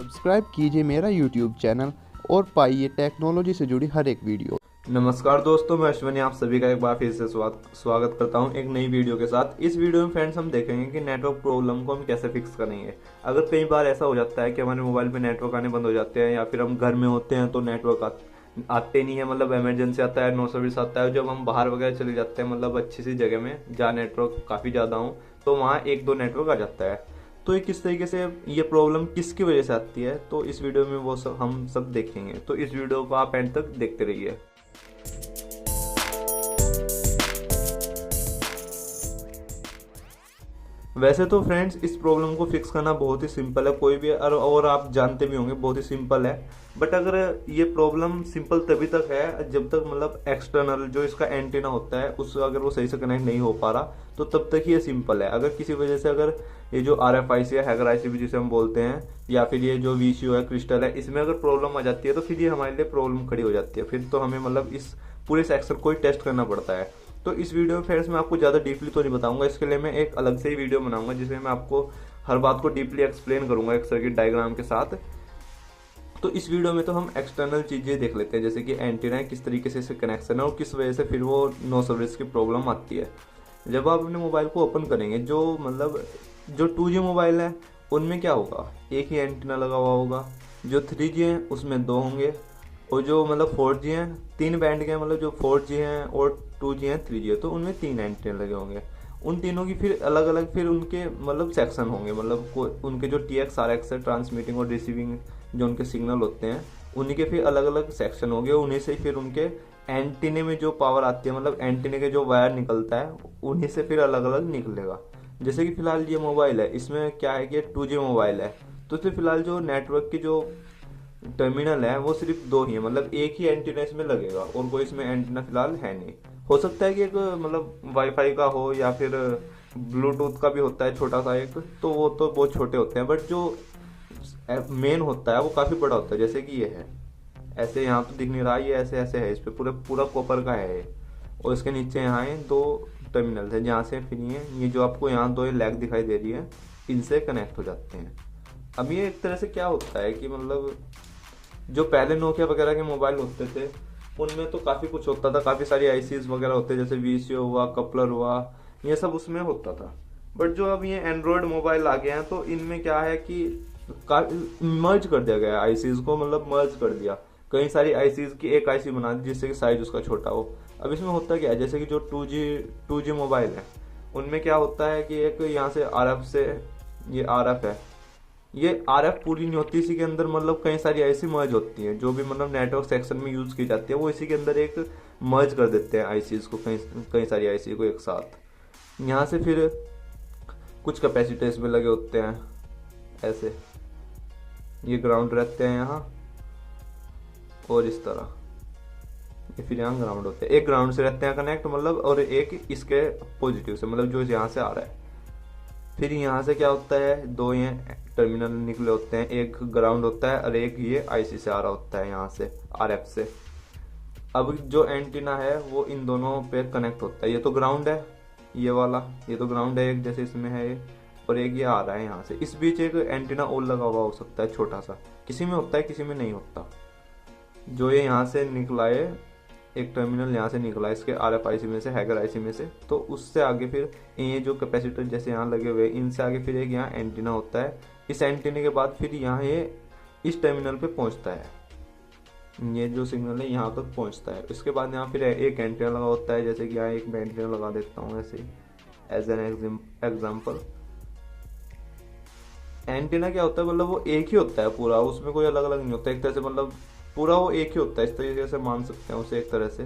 Subscribe कीजिए मेरा YouTube channel और पाइए टेक्नोलॉजी से जुड़ी हर एक वीडियो। नमस्कार दोस्तों, मैं अश्विनी आप सभी का एक बार फिर से स्वागत करता हूं एक नई वीडियो के साथ। इस वीडियो में फ्रेंड्स हम देखेंगे कि नेटवर्क प्रॉब्लम को हम कैसे फिक्स करेंगे। अगर कई बार ऐसा हो जाता है कि हमारे मोबाइल पे नेटवर्क आने बंद हो जाते हैं या फिर हम घर में होते हैं तो नेटवर्क आते नहीं है, मतलब इमरजेंसी आता है, नो सर्विस आता है। जब हम बाहर वगैरह चले जाते हैं, मतलब अच्छी सी जगह में जहाँ नेटवर्क काफ़ी ज़्यादा हो, तो वहाँ एक दो नेटवर्क आ जाता है। तो ये किस तरीके से ये प्रॉब्लम किसकी वजह से आती है, तो इस वीडियो में वो सब हम सब देखेंगे। तो इस वीडियो को आप एंड तक देखते रहिए। वैसे तो फ्रेंड्स इस प्रॉब्लम को फिक्स करना बहुत ही सिंपल है, कोई भी और आप जानते भी होंगे बहुत ही सिंपल है। बट अगर ये प्रॉब्लम सिंपल तभी तक है जब तक मतलब एक्सटर्नल जो इसका एंटीना होता है उस अगर वो सही से कनेक्ट नहीं हो पा रहा, तो तब तक ही ये सिंपल है। अगर किसी वजह से अगर ये जो RFIC है, हैकर IC भी जिसे हम बोलते हैं, या फिर ये जो VCO है, क्रिस्टल है, इसमें अगर प्रॉब्लम आ जाती है तो फिर ये हमारे लिए प्रॉब्लम खड़ी हो जाती है। फिर तो हमें मतलब इस पूरे सेक्शन को ही टेस्ट करना पड़ता है। तो इस वीडियो में फ्रेंड्स मैं आपको ज़्यादा डीपली तो नहीं बताऊंगा, इसके लिए मैं एक अलग से ही वीडियो बनाऊंगा जिसमें मैं आपको हर बात को डीपली एक्सप्लेन करूंगा एक सर्किट डायग्राम के साथ। तो इस वीडियो में तो हम एक्सटर्नल चीज़ें देख लेते हैं, जैसे कि एंटीना है, किस तरीके से इससे कनेक्शन है और किस वजह से फिर वो नो सर्विस की प्रॉब्लम आती है। जब आप अपने मोबाइल को ओपन करेंगे, जो मतलब जो 2G मोबाइल है उनमें क्या होगा, एक ही एंटीना लगा हुआ होगा। जो 3G है उसमें दो होंगे, और जो मतलब 4G हैं, तीन बैंड के, मतलब जो 4G हैं और 2G हैं, 3G है, तो उनमें तीन एंटीना लगे होंगे। उन तीनों की फिर अलग अलग फिर उनके मतलब सेक्शन होंगे, मतलब उनके जो TX RX है, ट्रांसमिटिंग और रिसीविंग जो उनके सिग्नल होते हैं, उन्हीं के फिर अलग अलग सेक्शन होंगे। उन्हीं से फिर उनके एंटीने में जो पावर आती है, मतलब एंटीने के जो वायर निकलता है, उन्हीं से फिर अलग अलग निकलेगा। जैसे कि फिलहाल ये मोबाइल है, इसमें क्या है कि 2G मोबाइल है, तो इसमें फिलहाल जो नेटवर्क की जो टर्मिनल है वो सिर्फ दो ही है, मतलब एक ही एंटीना इसमें लगेगा और कोई इसमें एंटीना फिलहाल है नहीं। हो सकता है कि एक मतलब वाईफाई का हो या फिर ब्लूटूथ का भी होता है छोटा सा एक, तो वो तो बहुत छोटे होते हैं। बट जो मेन होता है वो काफ़ी बड़ा होता है, जैसे कि ये है ऐसे, यहाँ तो दिख नहीं रहा, ये ऐसे ऐसे है, इस पर पूरा पूरा कॉपर का है ये। और इसके नीचे यहाँ है दो टर्मिनल है, जहाँ से फिर ये जो आपको यहाँ दो लैग दिखाई दे रही है, इनसे कनेक्ट हो जाते हैं। अब ये एक तरह से क्या होता है कि मतलब जो पहले नोकिया वगैरह के मोबाइल होते थे उनमें तो काफ़ी कुछ होता था, काफ़ी सारी ICs वगैरह होते, जैसे VCO हुआ, कपलर हुआ, ये सब उसमें होता था। बट जो अब ये एंड्रॉयड मोबाइल आ गए हैं तो इनमें क्या है कि मर्ज कर दिया गया है ICs को, मतलब मर्ज कर दिया कई सारी ICs की एक IC बना दी जिससे कि साइज उसका छोटा हो। अब इसमें होता क्या है, जैसे कि जो 2G मोबाइल है उनमें क्या होता है कि एक यहाँ से RF से, ये RF है, ये RF पूरी नहीं होती, इसी के अंदर मतलब कई सारी ऐसी मर्ज होती हैं जो भी मतलब नेटवर्क सेक्शन में यूज की जाती है, वो इसी के अंदर एक मर्ज कर देते हैं ICs को, कई सारी IC को एक साथ। यहाँ से फिर कुछ कैपेसिटर इसमें लगे होते हैं ऐसे, ये ग्राउंड रहते हैं यहाँ, और इस तरह ये फिर यहाँ ग्राउंड होते हैं, एक ग्राउंड से रहते हैं कनेक्ट, मतलब, और एक इसके पॉजिटिव से, मतलब जो यहाँ से आ रहा है। फिर यहाँ से क्या होता है, दो ये टर्मिनल निकले होते हैं, एक ग्राउंड होता है और एक ये IC से आ रहा होता है, यहाँ से RF से। अब जो एंटीना है वो इन दोनों पे कनेक्ट होता है, ये तो ग्राउंड है, ये वाला ये तो ग्राउंड है एक, जैसे इसमें है ये, और एक ये आ रहा है यहाँ से। इस बीच एक एंटीना और लगा हुआ हो सकता है छोटा सा, किसी में होता है किसी में नहीं होता। जो ये यहाँ से निकला है, एक टर्मिनल यहाँ से निकला है इसके RFIC में से, हैकर IC में से, तो उससे आगे फिर ये जो कैपेसिटर जैसे यहाँ लगे हुए, इनसे आगे फिर एक यहाँ एंटीना होता है। इस एंटीने के बाद फिर यहाँ ये इस टर्मिनल पे पहुँचता है, ये जो सिग्नल है यहाँ तक पहुँचता है। इसके बाद यहाँ फिर एक एंटीना लगा होता है, जैसे कि यहाँ एक मैं एंटीना लगा देता हूँ ऐसे ही एज एन एग्जाम्पल। एंटीना क्या होता है, मतलब वो एक ही होता है पूरा, उसमें कोई अलग अलग नहीं होता, एक तरह से मतलब पूरा वो एक ही होता है, इस तरीके से मान सकते हैं उसे एक तरह से।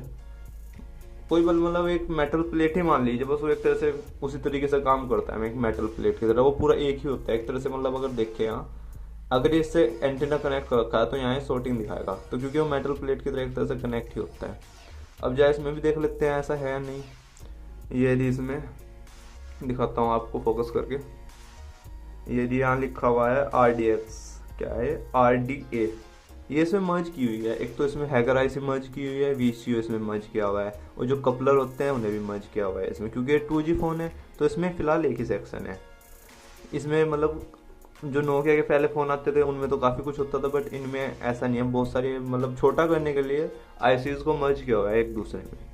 कोई मतलब एक मेटल प्लेट ही मान लीजिए, बस वो एक तरह से उसी तरीके से काम करता है, एक मेटल प्लेट की तरह, वो पूरा एक ही होता है एक तरह से। मतलब अगर देखें यहाँ, अगर इससे एंटीना कनेक्ट कर रखा है तो यहाँ शॉर्टिंग दिखाएगा, तो क्योंकि वो मेटल प्लेट की तरह एक तरह से कनेक्ट ही होता है। अब जाए इसमें भी देख लेते हैं, ऐसा है नहीं, ये यदि इसमें दिखाता हूँ आपको फोकस करके, यदि यहाँ लिखा हुआ है RDX, क्या है RDA, ये इसमें मर्ज की हुई है। एक तो इसमें हैकर IC मर्ज की हुई है, VCO इसमें मर्ज किया हुआ है, और जो कपलर होते हैं उन्हें भी मर्ज किया हुआ है इसमें, क्योंकि 2G फ़ोन है तो इसमें फ़िलहाल एक ही सेक्शन है। इसमें मतलब जो नोकिया के पहले फ़ोन आते थे उनमें तो काफ़ी कुछ होता था, बट इनमें ऐसा नहीं है। बहुत सारी मतलब छोटा करने के लिए आईसीज को मर्ज किया हुआ है एक दूसरे में।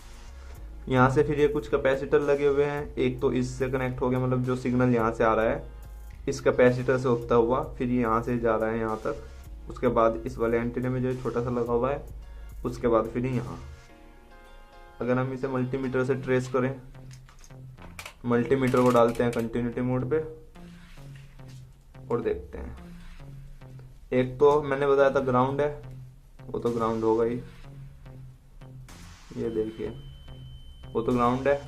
यहाँ से फिर ये कुछ कैपेसिटर लगे हुए हैं, एक तो इससे कनेक्ट हो गया, मतलब जो सिग्नल यहाँ से आ रहा है इस कैपेसिटर से होता हुआ फिर ये यहाँ से जा रहा है यहाँ तक। उसके बाद इस वाले एंटीने में जो छोटा सा लगा हुआ है, उसके बाद फिर यहाँ। अगर हम इसे मल्टीमीटर से ट्रेस करें, मल्टीमीटर को डालते हैं कंटिन्यूटी मोड पे और देखते हैं। एक तो मैंने बताया था ग्राउंड है, वो तो ग्राउंड होगा ही, ये देखिए वो तो ग्राउंड है।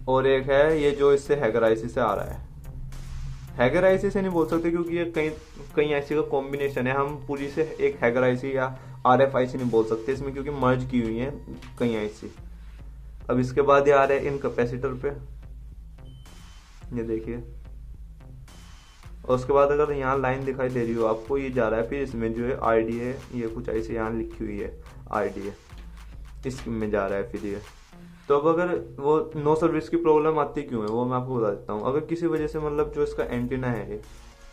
और एक है ये जो इससे हैगर आईसी से आ रहा है। हैगर आईसी से नहीं बोल सकते क्योंकि ये कई कई आईसी का कॉम्बिनेशन है, हम पूरी से एक हैगर आईसी या आरएफ आईसी नहीं बोल सकते इसमें, क्योंकि मर्ज की हुई है कई आईसी। अब इसके बाद ये आ रहा है इन कैपेसिटर पे, ये देखिए। और उसके बाद अगर यहाँ लाइन दिखाई दे रही हो आपको, ये जा रहा है फिर इसमें जो है आईडी है, ये कुछ ऐसे यहाँ लिखी हुई है आईडी है, इसमें जा रहा है फिर ये। तो अब अगर वो नो सर्विस की प्रॉब्लम आती क्यों है वो मैं आपको बता देता हूँ। अगर किसी वजह से मतलब जो इसका एंटीना है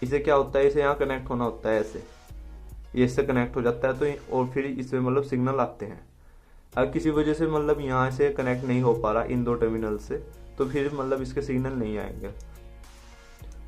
इसे क्या होता है, इसे यहाँ कनेक्ट होना होता है ऐसे, ये इससे कनेक्ट हो जाता है तो और फिर इसमें मतलब सिग्नल आते हैं। अगर किसी वजह से मतलब यहाँ से कनेक्ट नहीं हो पा रहा इन दो टर्मिनल से, तो फिर मतलब इसके सिग्नल नहीं आएंगे।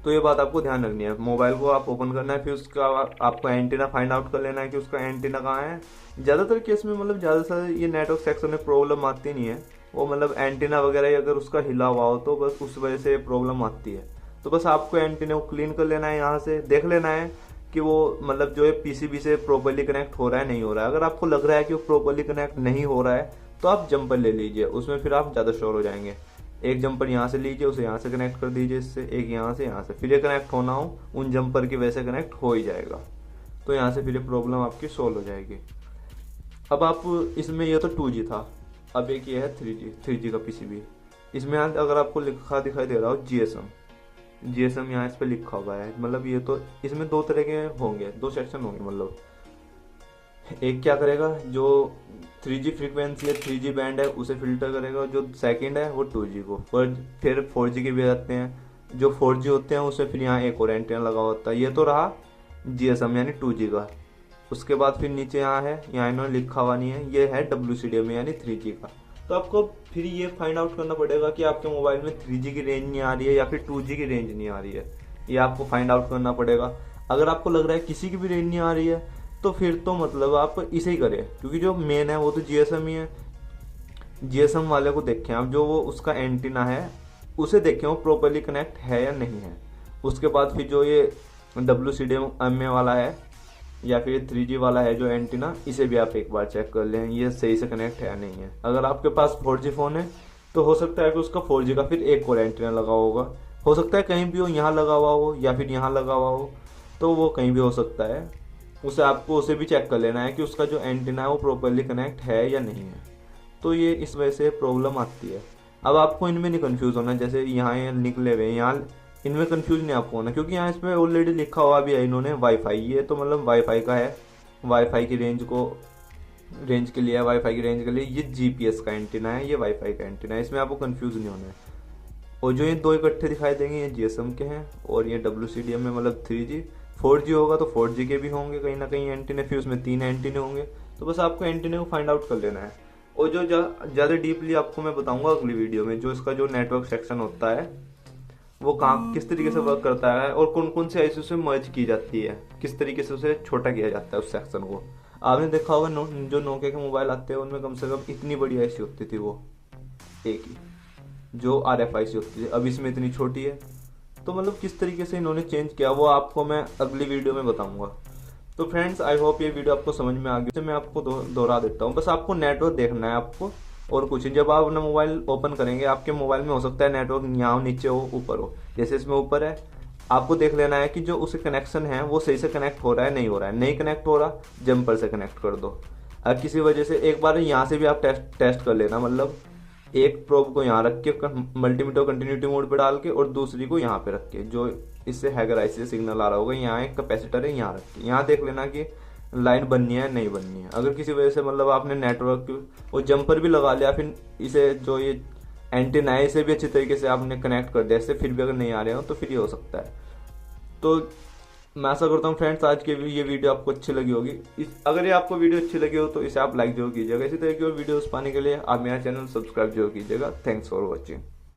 तो ये बात आपको ध्यान रखनी है। मोबाइल को आप ओपन करना है, फिर उसका आपको एंटीना फाइंड आउट कर लेना है कि उसका एंटीना कहाँ है। ज़्यादातर केस में मतलब ज़्यादातर ये नेटवर्क सेक्शन में प्रॉब्लम आती नहीं है, वो मतलब एंटीना वगैरह अगर उसका हिला हुआ हो तो बस उस वजह से प्रॉब्लम आती है। तो बस आपको एंटीना को क्लीन कर लेना है, यहाँ से देख लेना है कि वो मतलब जो है पीसीबी से प्रॉपर्ली कनेक्ट हो रहा है नहीं हो रहा है। अगर आपको लग रहा है कि वो प्रॉपर्ली कनेक्ट नहीं हो रहा है तो आप जंपर ले लीजिए, उसमें फिर आप ज़्यादा श्योर हो जाएंगे। एक जंपर यहाँ से लीजिए, उसे यहाँ से कनेक्ट कर दीजिए, इससे एक यहाँ से फिर ये कनेक्ट होना हो उन जंपर की वजह से कनेक्ट हो ही जाएगा। तो यहाँ से फिर ये प्रॉब्लम आपकी सोल्व हो जाएगी। अब आप इसमें ये तो 2G था, अब एक ये है 3G का पीसीबी। इसमें अगर आपको लिखा दिखाई दे रहा हो GSM यहाँ इस पर लिखा हुआ है, मतलब ये तो इसमें दो तरह के होंगे, दो सेक्शन होंगे। मतलब एक क्या करेगा, जो 3G फ्रीक्वेंसी है 3G बैंड है उसे फिल्टर करेगा, जो सेकंड है वो 2G को। पर फिर 4G के भी आते हैं, जो 4G होते हैं उससे फिर यहाँ एक और एंटीना लगा होता है। ये तो रहा GSM यानी 2G का। उसके बाद फिर नीचे यहाँ है, यहाँ इन्होंने लिखा हुआ नहीं है, ये है WCDM यानी 3G का। तो आपको फिर ये फाइंड आउट करना पड़ेगा कि आपके मोबाइल में 3G की रेंज नहीं आ रही है या फिर 2G की रेंज नहीं आ रही है, ये आपको फाइंड आउट करना पड़ेगा। अगर आपको लग रहा है किसी की भी रेंज नहीं आ रही है तो फिर तो मतलब आप इसे ही करें, क्योंकि जो मेन है वो तो GSM ही है। GSM वाले को देखें आप, जो वो उसका एंटीना है उसे देखें वो प्रॉपर्ली कनेक्ट है या नहीं है। उसके बाद फिर जो ये WCDM वाला है या फिर 3G वाला है जो एंटीना, इसे भी आप एक बार चेक कर लें ये सही से कनेक्ट है या नहीं है। अगर आपके पास 4G फ़ोन है तो हो सकता है कि उसका 4G का फिर एक और एंटीना लगा होगा, हो सकता है कहीं भी हो, यहाँ लगा हुआ हो या फिर यहाँ लगा हुआ हो, तो वो कहीं भी हो सकता है। उसे भी चेक कर लेना है कि उसका जो एंटीना है वो प्रॉपर्ली कनेक्ट है या नहीं है। तो ये इस वजह से प्रॉब्लम आती है। अब आपको इनमें नहीं कंफ्यूज होना, जैसे यहाँ ये निकले हुए यहाँ इनमें कंफ्यूज नहीं आपको होना, क्योंकि यहाँ इसमें ऑलरेडी लिखा हुआ भी है इन्होंने वाईफाई, ये तो मतलब वाईफाई का है, वाईफाई की रेंज के लिए है, वाईफाई की रेंज के लिए। ये जीपीएस का एंटीना है, ये वाईफाई का एंटीना है, इसमें आपको कंफ्यूज नहीं होना है। और जो ये दो इकट्ठे दिखाई देंगे ये GSM के हैं, और ये WCDM में मतलब 3G। 4G होगा तो 4G के भी होंगे कहीं ना कहीं एंटीने, फिर उसमें 3 एंटीने होंगे। तो बस आपको एंटीने को फाइंड आउट कर लेना है। और जो ज़्यादा डीपली आपको मैं बताऊंगा अगली वीडियो में, जो इसका जो नेटवर्क सेक्शन होता है वो कहाँ किस तरीके से वर्क करता है और कौन कौन से आईसी से मर्ज की जाती है, किस तरीके से उसे छोटा किया जाता है उस सेक्शन को। आपने देखा होगा जो नोकिया के मोबाइल आते हैं उनमें कम से कम इतनी बड़ी आईसी होती थी, वो एक ही जो RFIC होती थी, अब इसमें इतनी छोटी है। तो मतलब किस तरीके से इन्होंने चेंज किया वो आपको मैं अगली वीडियो में बताऊंगा। तो फ्रेंड्स आई होप ये वीडियो आपको समझ में आ गई। मैं आपको दोहरा देता हूँ, बस आपको नेटवर्क देखना है आपको और कुछ। जब आप अपना मोबाइल ओपन करेंगे आपके मोबाइल में हो सकता है नेटवर्क यहाँ नीचे हो ऊपर हो, जैसे इसमें ऊपर है, आपको देख लेना है कि जो उसे कनेक्शन है वो सही से कनेक्ट हो रहा है नहीं हो रहा है। नहीं कनेक्ट हो रहा जंपर से कनेक्ट कर दो। अगर किसी वजह से एक बार यहाँ से भी आप टेस्ट कर लेना, मतलब एक प्रोब को यहाँ रख के मल्टीमीटर कंटिन्यूटी मोड पे डाल के और दूसरी को यहाँ पे रख के, जो इससे हैगर आईसी से सिग्नल आ रहा होगा, यहाँ एक कैपेसिटर है यहाँ रख के, यहाँ देख लेना कि लाइन बननी है नहीं बननी है। अगर किसी वजह से मतलब आपने नेटवर्क और जंपर भी लगा लिया, फिर इसे जो ये एंटीना है इसे भी अच्छी तरीके से आपने कनेक्ट कर दिया, इससे फिर भी अगर नहीं आ रहे हो तो फिर ये हो सकता है। तो मैं आशा करता हूँ फ्रेंड्स आज की ये वीडियो आपको अच्छी लगी होगी। अगर ये आपको वीडियो अच्छी लगी हो तो इसे आप लाइक जरूर कीजिएगा। इसी तरह की और वीडियोस पाने के लिए आप मेरा चैनल सब्सक्राइब जरूर कीजिएगा। Thanks for watching.